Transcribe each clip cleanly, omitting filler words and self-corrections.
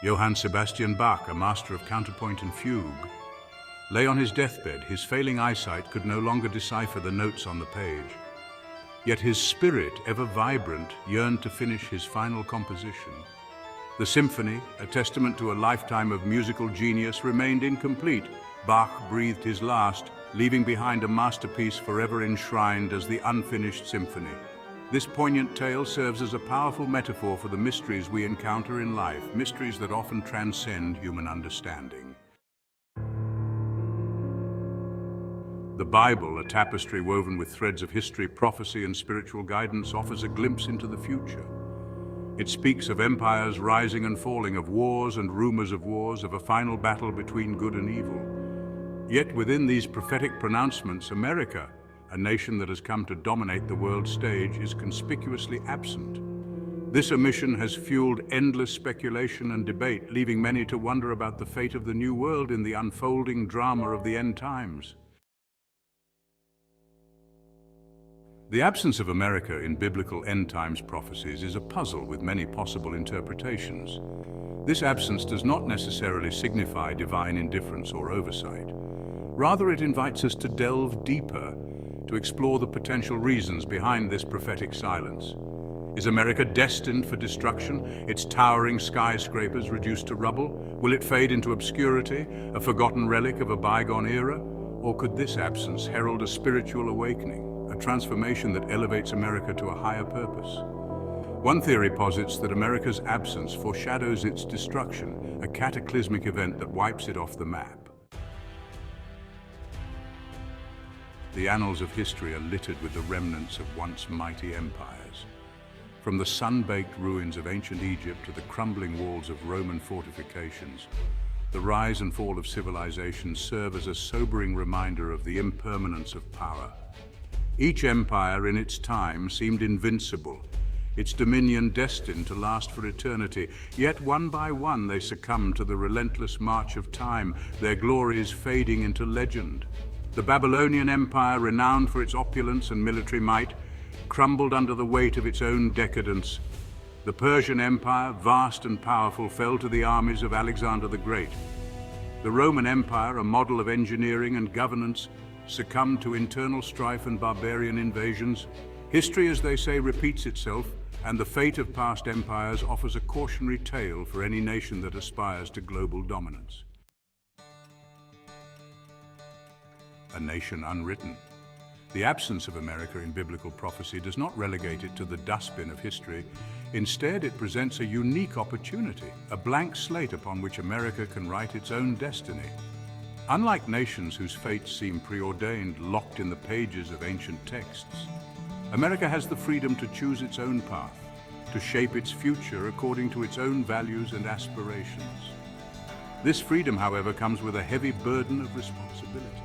Johann Sebastian Bach, a master of counterpoint and fugue, lay on his deathbed. His failing eyesight could no longer decipher the notes on the page. Yet his spirit, ever vibrant, yearned to finish his final composition. The symphony, a testament to a lifetime of musical genius, remained incomplete. Bach breathed his last, leaving behind a masterpiece forever enshrined as the unfinished symphony. This poignant tale serves as a powerful metaphor for the mysteries we encounter in life, mysteries that often transcend human understanding. The Bible, a tapestry woven with threads of history, prophecy, and spiritual guidance, offers a glimpse into the future. It speaks of empires rising and falling, of wars and rumors of wars, of a final battle between good and evil. Yet within these prophetic pronouncements, America, a nation that has come to dominate the world stage, is conspicuously absent. This omission has fueled endless speculation and debate, leaving many to wonder about the fate of the new world in the unfolding drama of the end times. The absence of America in biblical end times prophecies is a puzzle with many possible interpretations. This absence does not necessarily signify divine indifference or oversight. Rather, it invites us to delve deeper, to explore the potential reasons behind this prophetic silence. Is America destined for destruction, its towering skyscrapers reduced to rubble? Will it fade into obscurity, a forgotten relic of a bygone era? Or could this absence herald a spiritual awakening, a transformation that elevates America to a higher purpose? One theory posits that America's absence foreshadows its destruction, a cataclysmic event that wipes it off the map. The annals of history are littered with the remnants of once mighty empires. From the sun-baked ruins of ancient Egypt to the crumbling walls of Roman fortifications, the rise and fall of civilizations serve as a sobering reminder of the impermanence of power. Each empire in its time seemed invincible, its dominion destined to last for eternity. Yet one by one they succumbed to the relentless march of time, their glories fading into legend. The Babylonian Empire, renowned for its opulence and military might, crumbled under the weight of its own decadence. The Persian Empire, vast and powerful, fell to the armies of Alexander the Great. The Roman Empire, a model of engineering and governance, succumbed to internal strife and barbarian invasions. History, as they say, repeats itself, and the fate of past empires offers a cautionary tale for any nation that aspires to global dominance. A nation unwritten. The absence of America in biblical prophecy does not relegate it to the dustbin of history. Instead, it presents a unique opportunity, a blank slate upon which America can write its own destiny. Unlike nations whose fates seem preordained, locked in the pages of ancient texts, America has the freedom to choose its own path, to shape its future according to its own values and aspirations. This freedom, however, comes with a heavy burden of responsibility.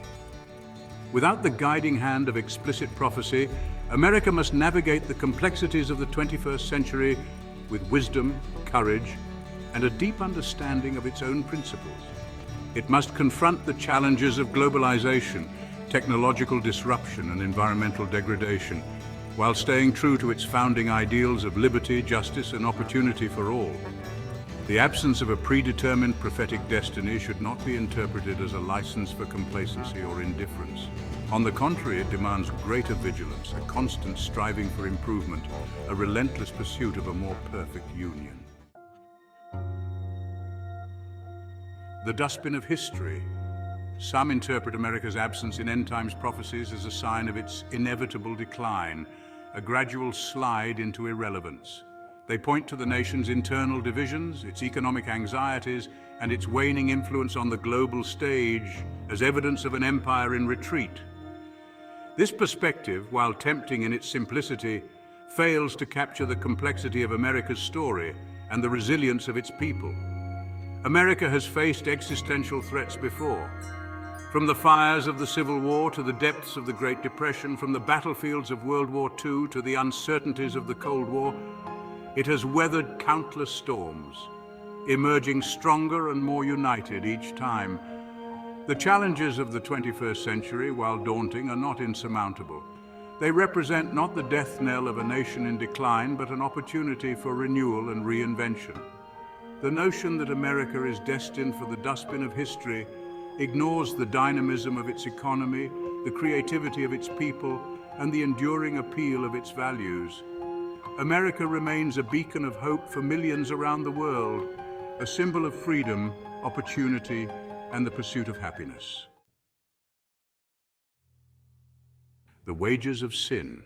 Without the guiding hand of explicit prophecy, America must navigate the complexities of the 21st century with wisdom, courage, and a deep understanding of its own principles. It must confront the challenges of globalization, technological disruption, and environmental degradation, while staying true to its founding ideals of liberty, justice, and opportunity for all. The absence of a predetermined prophetic destiny should not be interpreted as a license for complacency or indifference. On the contrary, it demands greater vigilance, a constant striving for improvement, a relentless pursuit of a more perfect union. The dustbin of history. Some interpret America's absence in end times prophecies as a sign of its inevitable decline, a gradual slide into irrelevance. They point to the nation's internal divisions, its economic anxieties, and its waning influence on the global stage as evidence of an empire in retreat. This perspective, while tempting in its simplicity, fails to capture the complexity of America's story and the resilience of its people. America has faced existential threats before. From the fires of the Civil War to the depths of the Great Depression, from the battlefields of World War II to the uncertainties of the Cold War, it has weathered countless storms, emerging stronger and more united each time. The challenges of the 21st century, while daunting, are not insurmountable. They represent not the death knell of a nation in decline, but an opportunity for renewal and reinvention. The notion that America is destined for the dustbin of history ignores the dynamism of its economy, the creativity of its people, and the enduring appeal of its values. America remains a beacon of hope for millions around the world, a symbol of freedom, opportunity, and the pursuit of happiness. The wages of sin.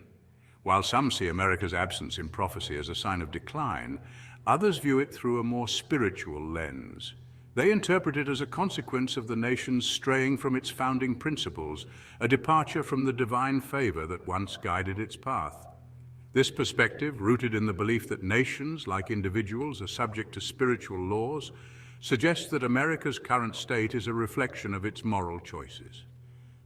While some see America's absence in prophecy as a sign of decline, others view it through a more spiritual lens. They interpret it as a consequence of the nation's straying from its founding principles, a departure from the divine favor that once guided its path. This perspective, rooted in the belief that nations, like individuals, are subject to spiritual laws, suggests that America's current state is a reflection of its moral choices.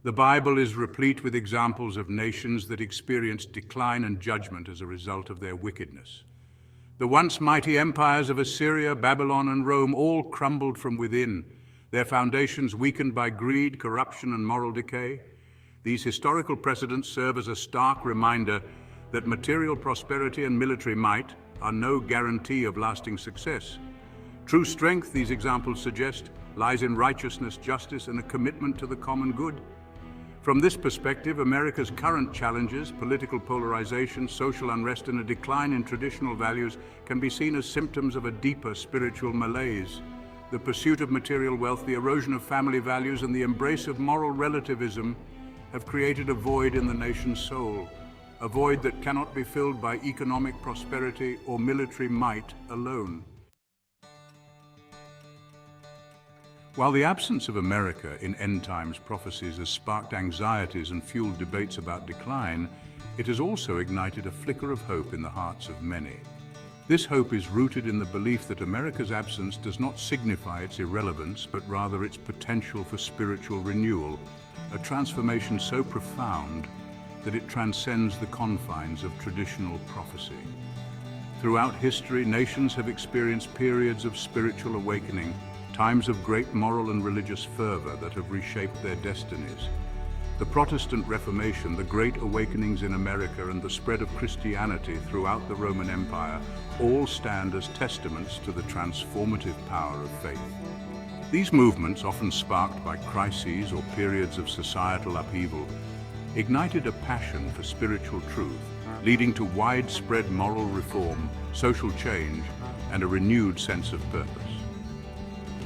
The Bible is replete with examples of nations that experienced decline and judgment as a result of their wickedness. The once mighty empires of Assyria, Babylon, and Rome all crumbled from within, their foundations weakened by greed, corruption, and moral decay. These historical precedents serve as a stark reminder that material prosperity and military might are no guarantee of lasting success. True strength, these examples suggest, lies in righteousness, justice, and a commitment to the common good. From this perspective, America's current challenges, political polarization, social unrest, and a decline in traditional values can be seen as symptoms of a deeper spiritual malaise. The pursuit of material wealth, the erosion of family values, and the embrace of moral relativism have created a void in the nation's soul, a void that cannot be filled by economic prosperity or military might alone. While the absence of America in end times prophecies has sparked anxieties and fueled debates about decline, it has also ignited a flicker of hope in the hearts of many. This hope is rooted in the belief that America's absence does not signify its irrelevance, but rather its potential for spiritual renewal, a transformation so profound that it transcends the confines of traditional prophecy. Throughout history, nations have experienced periods of spiritual awakening, times of great moral and religious fervor that have reshaped their destinies. The Protestant Reformation, the Great Awakenings in America, and the spread of Christianity throughout the Roman Empire all stand as testaments to the transformative power of faith. These movements, often sparked by crises or periods of societal upheaval, ignited a passion for spiritual truth, leading to widespread moral reform, social change, and a renewed sense of purpose.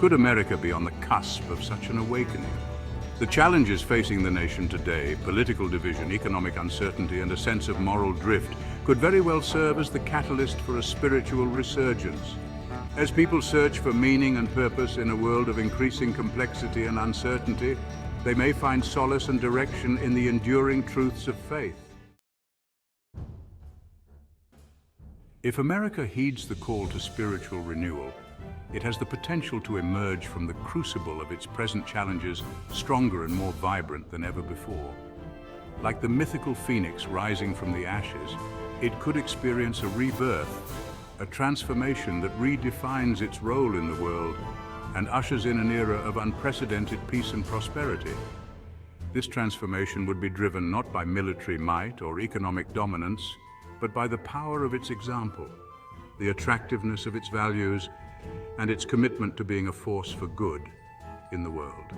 Could America be on the cusp of such an awakening? The challenges facing the nation today, political division, economic uncertainty, and a sense of moral drift, could very well serve as the catalyst for a spiritual resurgence. As people search for meaning and purpose in a world of increasing complexity and uncertainty, they may find solace and direction in the enduring truths of faith. If America heeds the call to spiritual renewal, it has the potential to emerge from the crucible of its present challenges stronger and more vibrant than ever before. Like the mythical phoenix rising from the ashes, it could experience a rebirth, a transformation that redefines its role in the world and ushers in an era of unprecedented peace and prosperity. This transformation would be driven not by military might or economic dominance, but by the power of its example, the attractiveness of its values, and its commitment to being a force for good in the world.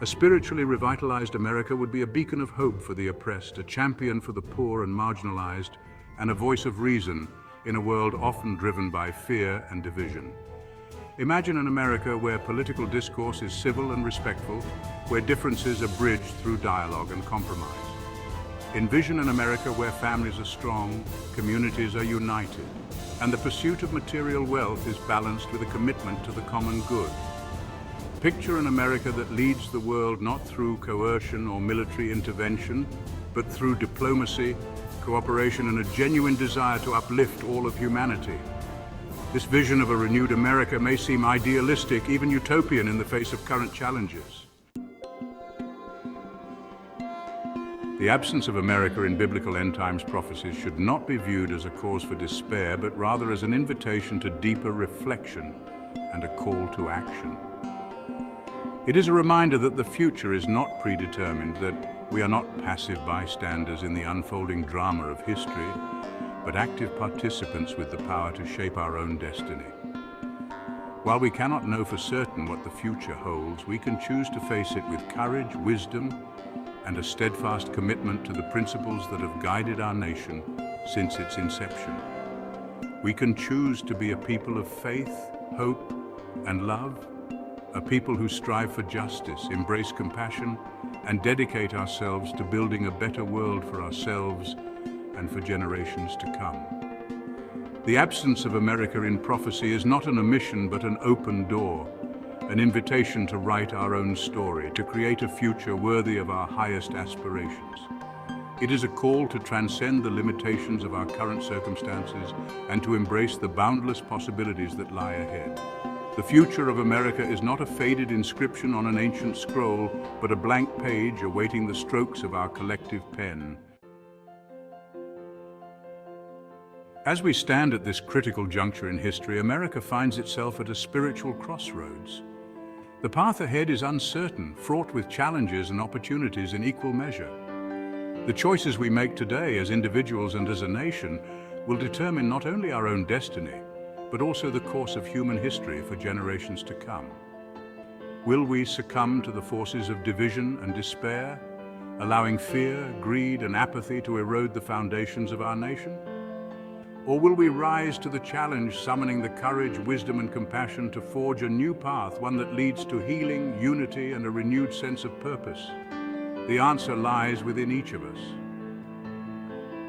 A spiritually revitalized America would be a beacon of hope for the oppressed, a champion for the poor and marginalized, and a voice of reason in a world often driven by fear and division. Imagine an America where political discourse is civil and respectful, where differences are bridged through dialogue and compromise. Envision an America where families are strong, communities are united, and the pursuit of material wealth is balanced with a commitment to the common good. Picture an America that leads the world not through coercion or military intervention, but through diplomacy, cooperation, and a genuine desire to uplift all of humanity. This vision of a renewed America may seem idealistic, even utopian in the face of current challenges. The absence of America in biblical end times prophecies should not be viewed as a cause for despair, but rather as an invitation to deeper reflection and a call to action. It is a reminder that the future is not predetermined, that we are not passive bystanders in the unfolding drama of history, but active participants with the power to shape our own destiny. While we cannot know for certain what the future holds, we can choose to face it with courage, wisdom, and a steadfast commitment to the principles that have guided our nation since its inception. We can choose to be a people of faith, hope, and love, a people who strive for justice, embrace compassion, and dedicate ourselves to building a better world for ourselves and for generations to come. The absence of America in prophecy is not an omission but an open door, an invitation to write our own story, to create a future worthy of our highest aspirations. It is a call to transcend the limitations of our current circumstances and to embrace the boundless possibilities that lie ahead. The future of America is not a faded inscription on an ancient scroll, but a blank page awaiting the strokes of our collective pen. As we stand at this critical juncture in history, America finds itself at a spiritual crossroads. The path ahead is uncertain, fraught with challenges and opportunities in equal measure. The choices we make today as individuals and as a nation will determine not only our own destiny, but also the course of human history for generations to come. Will we succumb to the forces of division and despair, allowing fear, greed, and apathy to erode the foundations of our nation? Or will we rise to the challenge, summoning the courage, wisdom, and compassion to forge a new path, one that leads to healing, unity, and a renewed sense of purpose? The answer lies within each of us.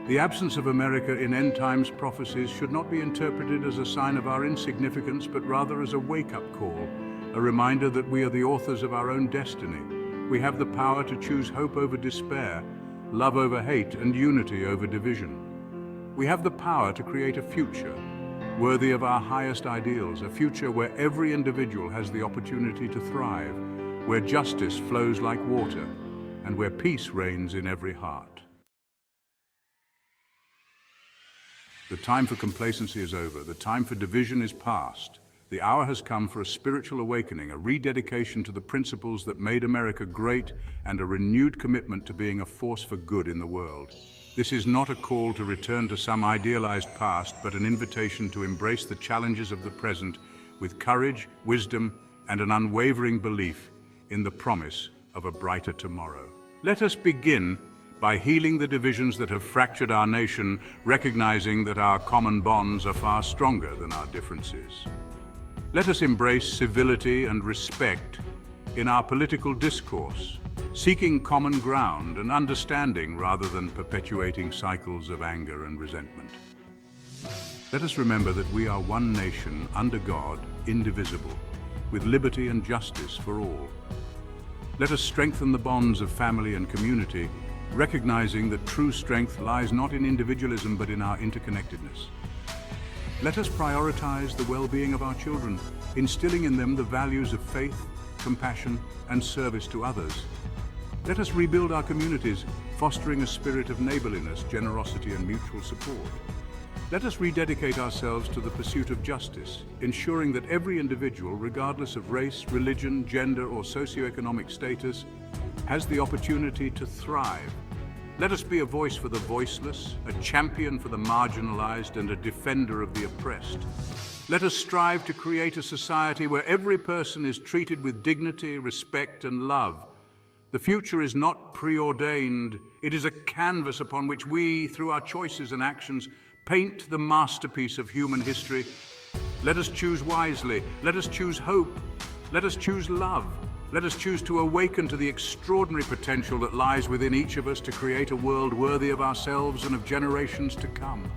The absence of America in end times prophecies should not be interpreted as a sign of our insignificance, but rather as a wake-up call, a reminder that we are the authors of our own destiny. We have the power to choose hope over despair, love over hate, and unity over division. We have the power to create a future worthy of our highest ideals, a future where every individual has the opportunity to thrive, where justice flows like water, and where peace reigns in every heart. The time for complacency is over. The time for division is past. The hour has come for a spiritual awakening, a rededication to the principles that made America great, and a renewed commitment to being a force for good in the world. This is not a call to return to some idealized past, but an invitation to embrace the challenges of the present with courage, wisdom, and an unwavering belief in the promise of a brighter tomorrow. Let us begin by healing the divisions that have fractured our nation, recognizing that our common bonds are far stronger than our differences. Let us embrace civility and respect in our political discourse, seeking common ground and understanding rather than perpetuating cycles of anger and resentment. Let us remember that we are one nation under God, indivisible, with liberty and justice for all. Let us strengthen the bonds of family and community, recognizing that true strength lies not in individualism but in our interconnectedness. Let us prioritize the well-being of our children, instilling in them the values of faith, compassion, and service to others. Let us rebuild our communities, fostering a spirit of neighborliness, generosity, and mutual support. Let us rededicate ourselves to the pursuit of justice, ensuring that every individual, regardless of race, religion, gender, or socioeconomic status, has the opportunity to thrive. Let us be a voice for the voiceless, a champion for the marginalized, and a defender of the oppressed. Let us strive to create a society where every person is treated with dignity, respect, and love. The future is not preordained. It is a canvas upon which we, through our choices and actions, paint the masterpiece of human history. Let us choose wisely. Let us choose hope. Let us choose love. Let us choose to awaken to the extraordinary potential that lies within each of us to create a world worthy of ourselves and of generations to come.